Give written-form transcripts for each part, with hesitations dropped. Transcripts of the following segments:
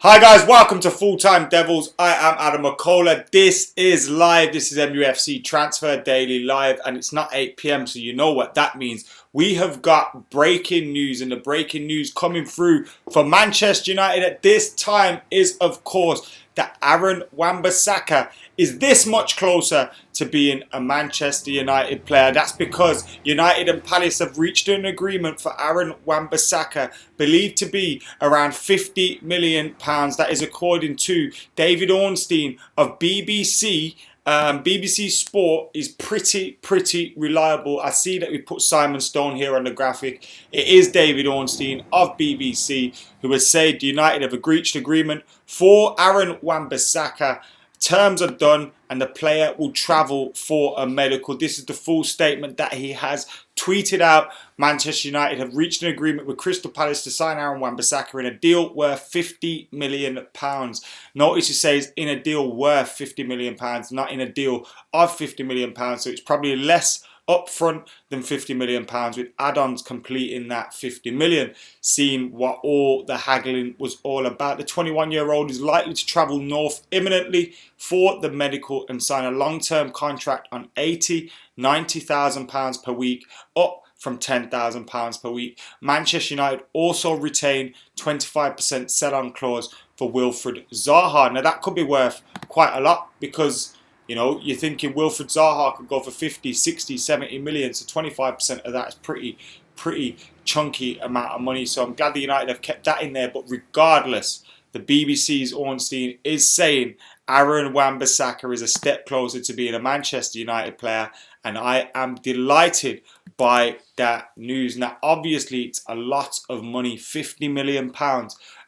Hi guys, welcome to Full Time Devils. I am Adam McCullough. This is live. This is MUFC Transfer Daily Live, and it's not 8 p.m, so you know what that means. We have got breaking news, and the breaking news coming through for Manchester United at this time is, of course, that Aaron Wan Bissaka is this much closer to being a Manchester United player. That's because United and Palace have reached an agreement for Aaron Wan Bissaka, believed to be around £50 million. That is according to David Ornstein of BBC. BBC Sport is pretty reliable. I see that we put Simon Stone here on the graphic. It is David Ornstein of BBC who has said United have reached agreement for Aaron Wan Bissaka. Terms are done and the player will travel for a medical. This is the full statement that he has tweeted out. Manchester United have reached an agreement with Crystal Palace to sign Aaron Wan Bissaka in a deal worth £50 million. Notice he says in a deal worth £50 million, not in a deal of £50 million. So it's probably less upfront than £50 million, with add-ons completing that £50 million. Seeing what all the haggling was all about. The 21-year-old is likely to travel north imminently for the medical and sign a long-term contract on £90,000 per week, up from £10,000 per week. Manchester United also retain 25% sell-on clause for Wilfried Zaha. Now that could be worth quite a lot because, you know, you're thinking Wilfried Zaha could go for 50, 60, 70 million. So 25% of that is pretty chunky amount of money. So I'm glad the United have kept that in there. But regardless, the BBC's Ornstein is saying Aaron Wan Bissaka is a step closer to being a Manchester United player. And I am delighted by that news. Now, obviously, it's a lot of money, £50 million.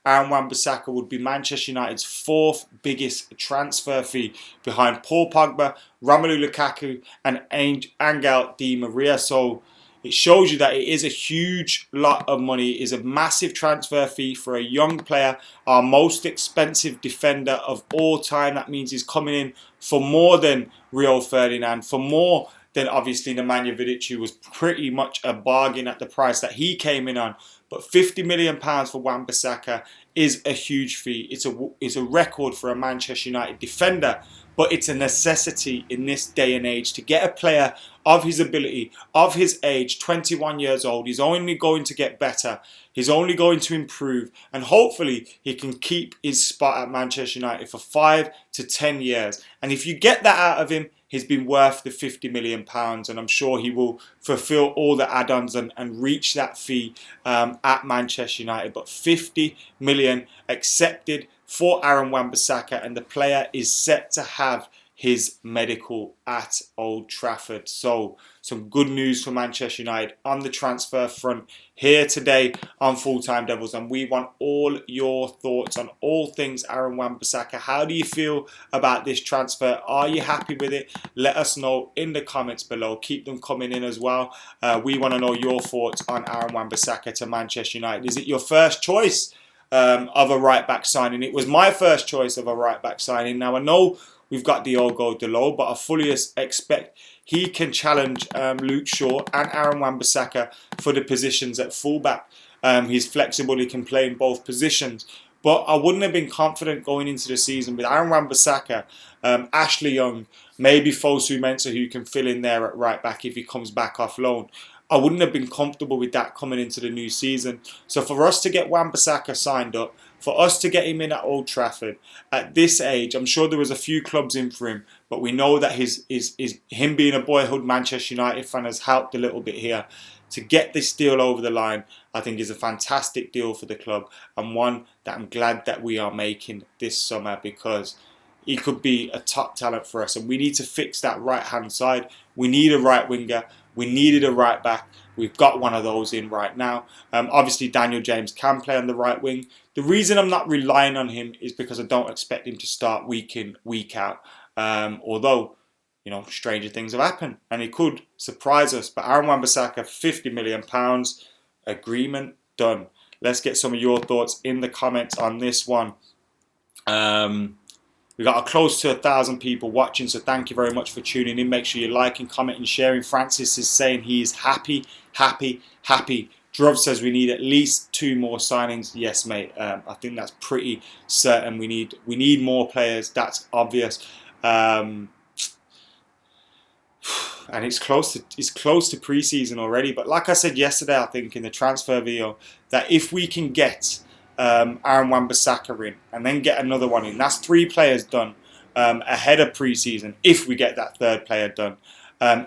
Aaron Wan Bissaka would be Manchester United's fourth biggest transfer fee behind Paul Pogba, Romelu Lukaku and Angel Di Maria. So it shows you that it is a huge lot of money. It is a massive transfer fee for a young player, our most expensive defender of all time. That means he's coming in for more than Rio Ferdinand, for more than obviously Nemanja Vidic, who was pretty much a bargain at the price that he came in on. But £50 million for Wan Bissaka is a huge fee. It's a record for a Manchester United defender, but it's a necessity in this day and age to get a player of his ability, of his age, 21 years old. He's only going to get better. He's only going to improve, and hopefully he can keep his spot at Manchester United for 5 to 10 years. And if you get that out of him, he's been worth the £50 million, and I'm sure he will fulfill all the add-ons and reach that fee at Manchester United. But £50 million accepted for Aaron Wan Bissaka, and the player is set to have his medical at Old Trafford. So some good news for Manchester United on the transfer front here today on Full Time Devils, and we want all your thoughts on all things Aaron Wan Bissaka. How do you feel about this transfer? Are you happy with it? Let us know in the comments below. Keep them coming in as well. We want to know your thoughts on Aaron Wan Bissaka to Manchester United. Is it your first choice of a right back signing? It was my first choice of a right back signing. Now I know we've got Diogo Dalot, but I fully expect he can challenge Luke Shaw and Aaron Wan Bissaka for the positions at fullback. He's flexible, he can play in both positions. But I wouldn't have been confident going into the season with Aaron Wan Bissaka, Ashley Young, maybe Fosu Mensah, who can fill in there at right back if he comes back off loan. I wouldn't have been comfortable with that coming into the new season. So for us to get Wan Bissaka signed up, for us to get him in at Old Trafford at this age, I'm sure there was a few clubs in for him, but we know that him being a boyhood Manchester United fan has helped a little bit here. To get this deal over the line, I think is a fantastic deal for the club, and one that I'm glad that we are making this summer, because he could be a top talent for us, and we need to fix that right-hand side. We need a right winger. We needed a right back. We've got one of those in right now. Obviously, Daniel James can play on the right wing. The reason I'm not relying on him is because I don't expect him to start week in, week out. Although, you know, stranger things have happened, and he could surprise us. But Aaron Wan Bissaka, £50 million, agreement done. Let's get some of your thoughts in the comments on this one. We got close to 1,000 people watching, so thank you very much for tuning in. Make sure you're liking, commenting, sharing. Francis is saying he is happy Druv says we need at least 2 more signings. Yes, mate. I think that's pretty certain. We need more players. That's obvious. And it's close to pre-season already. But like I said yesterday, I think in the transfer video, that if we can get Aaron Wan Bissaka in and then get another one in, that's 3 players done ahead of pre-season. If we get that 3rd player done,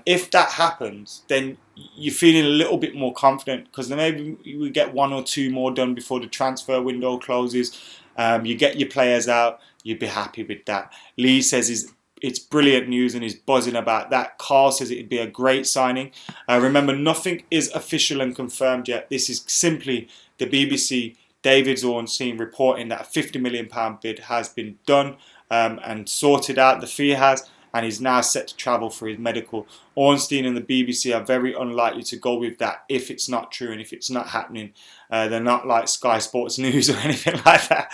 if that happens, then you're feeling a little bit more confident, because then maybe we get 1 or 2 more done before the transfer window closes. You get your players out, you'd be happy with that. Lee says it's brilliant news and he's buzzing about that. Carl says it'd be a great signing. Remember, nothing is official and confirmed yet. This is simply the BBC David's Ornstein reporting that a £50 million bid has been done and sorted out. The fee has, and he's now set to travel for his medical. Ornstein and the BBC are very unlikely to go with that if it's not true and if it's not happening. They're not like Sky Sports News or anything like that.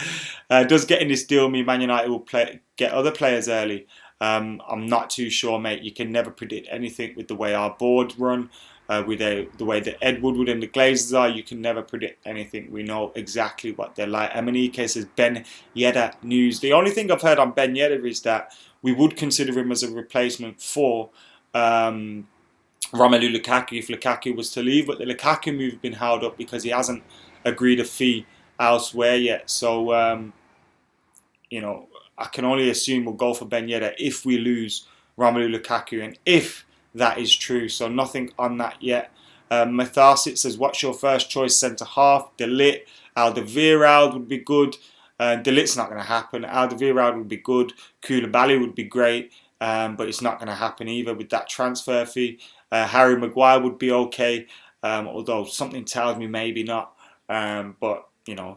Does getting this deal mean Man United will get other players early? I'm not too sure, mate. You can never predict anything with the way our board run, with the way that Ed Woodward and the Glazers are. You can never predict anything. We know exactly what they're like. Emanike says Ben Yedder news. The only thing I've heard on Ben Yedder is that we would consider him as a replacement for Romelu Lukaku if Lukaku was to leave. But the Lukaku move has been held up because he hasn't agreed a fee elsewhere yet. So, I can only assume we'll go for Ben Yedder if we lose Romelu Lukaku, and if that is true. So nothing on that yet. Mathasit says, what's your first choice centre-half? De Ligt, Alderweireld would be good. De Ligt's not going to happen. Alderweireld would be good. Koulibaly would be great, but it's not going to happen either with that transfer fee. Harry Maguire would be okay, although something tells me maybe not. But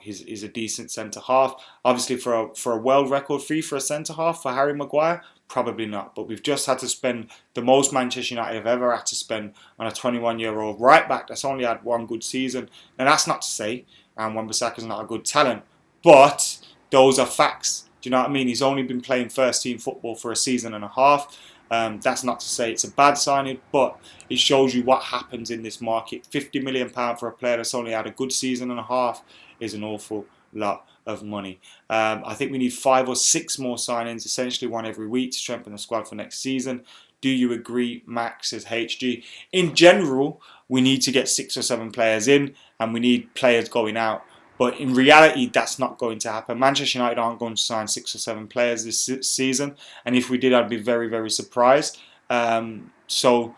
he's a decent centre-half. Obviously, for a world record fee for a centre-half for Harry Maguire, probably not. But we've just had to spend the most Manchester United have ever had to spend on a 21-year-old right-back that's only had 1 good season. And that's not to say Wan Bissaka's not a good talent, but those are facts. Do you know what I mean? He's only been playing first-team football for a season and a half. That's not to say it's a bad signing, but it shows you what happens in this market. £50 million for a player that's only had a good season and a half is an awful lot of money. I think we need 5 or 6 more signings, essentially 1 every week, to strengthen the squad for next season. Do you agree, Max? Says HG. In general, we need to get 6 or 7 players in, and we need players going out. But in reality, that's not going to happen. Manchester United aren't going to sign 6 or 7 players this season. And if we did, I'd be very, very surprised. So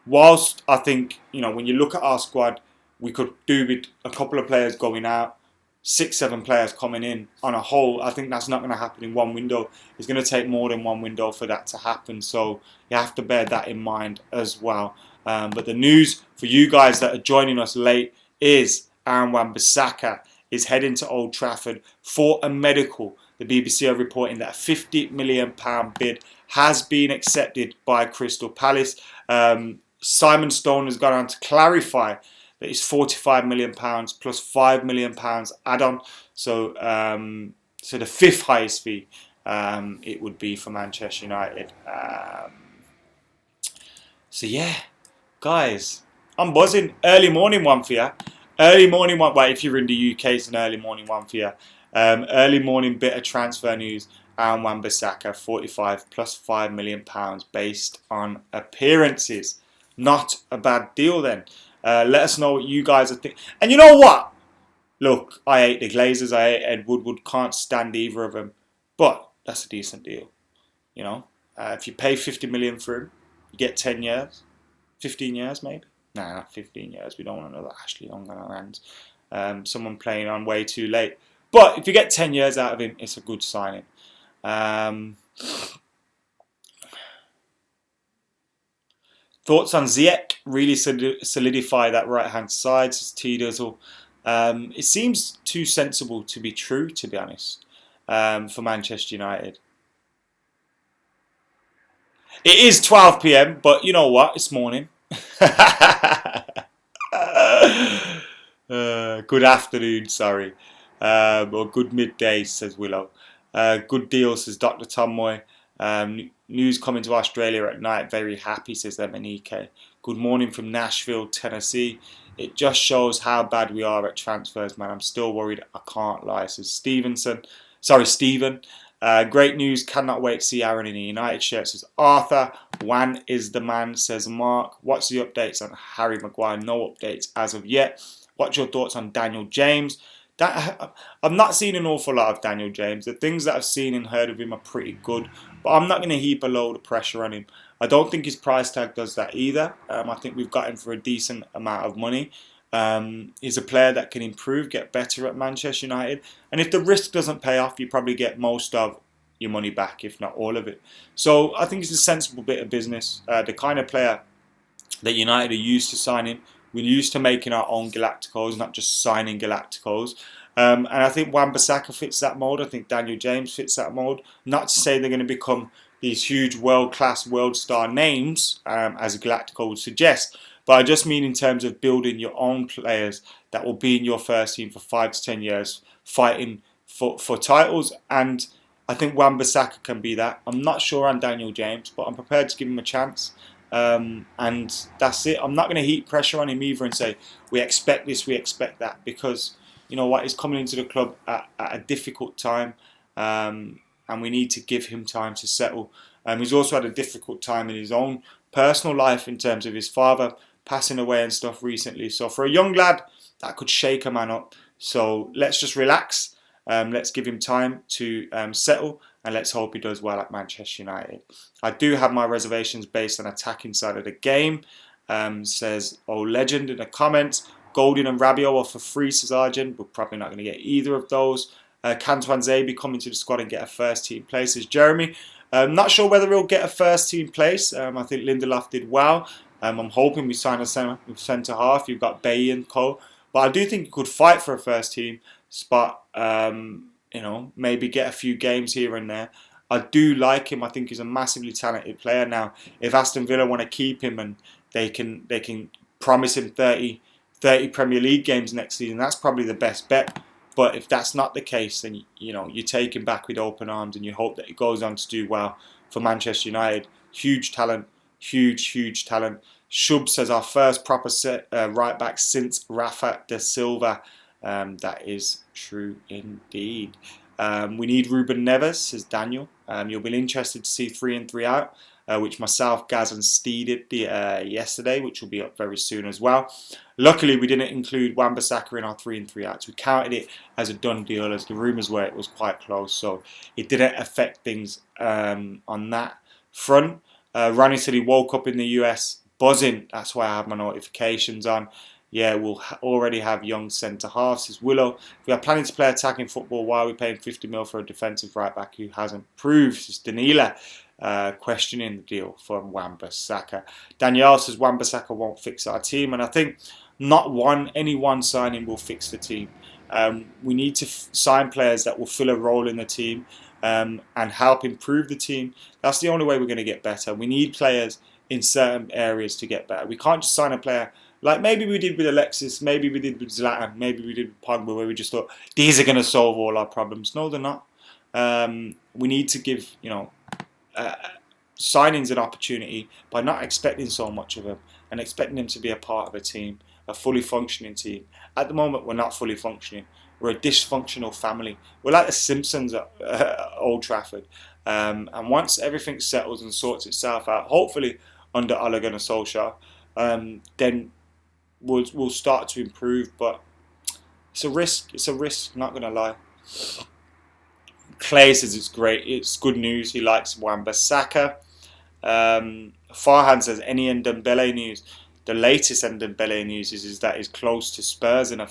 whilst I think, when you look at our squad, we could do with a couple of players going out, 6, 7 players coming in on a whole. I think that's not going to happen in one window. It's going to take more than one window for that to happen. So you have to bear that in mind as well. But the news for you guys that are joining us late is Aaron Wan Bissaka is heading to Old Trafford for a medical. The BBC are reporting that a £50 million bid has been accepted by Crystal Palace. Simon Stone has gone on to clarify that it's £45 million plus £5 million add-on. So, the 5th highest fee it would be for Manchester United. So yeah, guys, I'm buzzing. Early morning one for you. Early morning one. Well, if you're in the UK, it's an early morning one for you. Early morning bit of transfer news. Aaron Wan Bissaka, 45 plus £5 million based on appearances. Not a bad deal then. Let us know what you guys are thinking. And you know what? Look, I hate the Glazers. I hate Ed Woodward. Can't stand either of them. But that's a decent deal. If you pay $50 million for him, you get 10 years, 15 years maybe. Nah, not 15 years. We don't want another Ashley Young on our hands. Someone playing on way too late. But if you get 10 years out of him, it's a good signing. Thoughts on Ziyech? Really solidify that right-hand side, says T-Dizzle. It seems too sensible to be true, to be honest, for Manchester United. It is 12 p.m, but you know what? It's morning. Good afternoon, sorry. Or good midday, says Willow. Good deal, says Dr. Tommoy. News coming to Australia at night. Very happy, says Emanike. Good morning from Nashville, Tennessee. it just shows how bad we are at transfers, man. I'm still worried. I can't lie. Says Stephen. Great news. Cannot wait to see Aaron in a United shirt. Says Arthur. Wan is the man. Says Mark. What's the updates on Harry Maguire? No updates as of yet. What's your thoughts on Daniel James? I've not seen an awful lot of Daniel James. The things that I've seen and heard of him are pretty good, but I'm not going to heap a load of pressure on him. I don't think his price tag does that either. I think we've got him for a decent amount of money. He's a player that can improve, get better at Manchester United, and if the risk doesn't pay off, you probably get most of your money back, if not all of it. So I think it's a sensible bit of business. The kind of player that United are used to signing. We're used to making our own Galacticos, not just signing Galacticos. And I think Wan Bissaka fits that mould. I think Daniel James fits that mould. Not to say they're going to become these huge world-class, world-star names, as a Galactico would suggest. But I just mean in terms of building your own players that will be in your first team for 5 to 10 years, fighting for titles. And I think Wan Bissaka can be that. I'm not sure on Daniel James, but I'm prepared to give him a chance. And that's it. I'm not going to heap pressure on him either and say, we expect this, we expect that. Because, you know what, he's coming into the club at a difficult time. And we need to give him time to settle. He's also had a difficult time in his own personal life in terms of his father passing away and stuff recently. So for a young lad, that could shake a man up. So let's just relax. Let's give him time to settle, and let's hope he does well at Manchester United. I do have my reservations based on attacking side of the game, says old legend in the comments. Golding and Rabiot are for free, says Argent. We're probably not going to get either of those. Cantuan Zabi coming to the squad and get a first team place, says Jeremy. Not sure whether he'll get a first team place. I think Lindelof did well. I'm hoping we sign a centre half. You've got Bay and Co. But I do think he could fight for a first team spot. Maybe get a few games here and there. I do like him. I think he's a massively talented player. Now, if Aston Villa want to keep him and they can promise him 30 Premier League games next season, that's probably the best bet. But if that's not the case, then you take him back with open arms and you hope that he goes on to do well for Manchester United. Huge talent, huge talent. Shub says our first proper right back since Rafa da Silva. That is true indeed. We need Ruben Neves, says Daniel. You'll be interested to see 3 in 3 out, which myself, Gaz and Steve did yesterday, which will be up very soon as well. Luckily, we didn't include Wan Bissaka in our 3 in 3 outs. We counted it as a done deal, as the rumours were it was quite close, so it didn't affect things on that front. Ronnie said he woke up in the US buzzing. That's why I have my notifications on. Yeah, we'll already have young centre halves, says Willow. If we are planning to play attacking football, why are we paying 50 mil for a defensive right back who hasn't proved, says Danila. Questioning the deal for Wan Bissaka. Danielle says Wan Bissaka won't fix our team, and I think any one signing will fix the team. We need to sign players that will fill a role in the team and help improve the team. That's the only way we're going to get better. We need players in certain areas to get better. We can't just sign a player like maybe we did with Alexis, maybe we did with Zlatan, maybe we did with Pogba, where we just thought these are going to solve all our problems. No, they're not. We need to give signings an opportunity by not expecting so much of them and expecting them to be a part of a team, a fully functioning team. At the moment, we're not fully functioning. We're a dysfunctional family. We're like the Simpsons at Old Trafford. And once everything settles and sorts itself out, hopefully under Ole Gunnar Solskjaer, then we'll start to improve. But it's a risk. It's a risk, not going to lie. Clay says it's great. It's good news. He likes Wan Bissaka. Farhan says any Ndombele news. The latest Ndombele news is that he's close to Spurs in a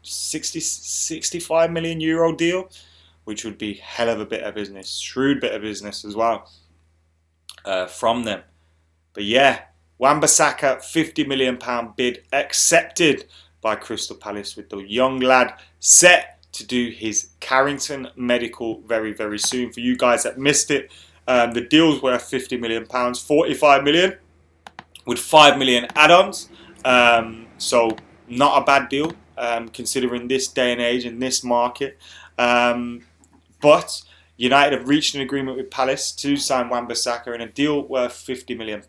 65 million euro deal, which would be hell of a bit of business, shrewd bit of business as well from them. But yeah, Wan Bissaka, £50 million bid accepted by Crystal Palace, with the young lad set to do his Carrington medical very, very soon. For you guys that missed it, the deal's worth £50 million, 45 million with 5 million add-ons. So not a bad deal considering this day and age and this market. But United have reached an agreement with Palace to sign Wan Bissaka in a deal worth £50 million.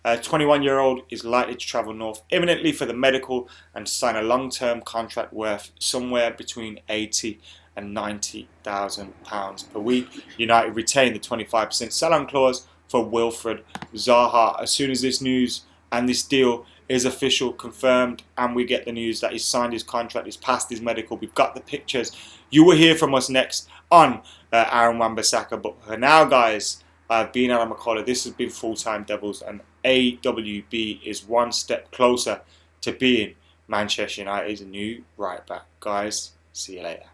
21-year-old is likely to travel north imminently for the medical and sign a long-term contract worth somewhere between 80 and £90,000 per week. United retain the 25% sell-on clause for Wilfried Zaha. As soon as this news and this deal is official, confirmed, and we get the news that he's signed his contract, he's passed his medical, we've got the pictures, you will hear from us next on Aaron Wan Bissaka. But for now, guys, I've been Alan McCullough. This has been Full Time Devils, and AWB is one step closer to being Manchester United's new right back. Guys, see you later.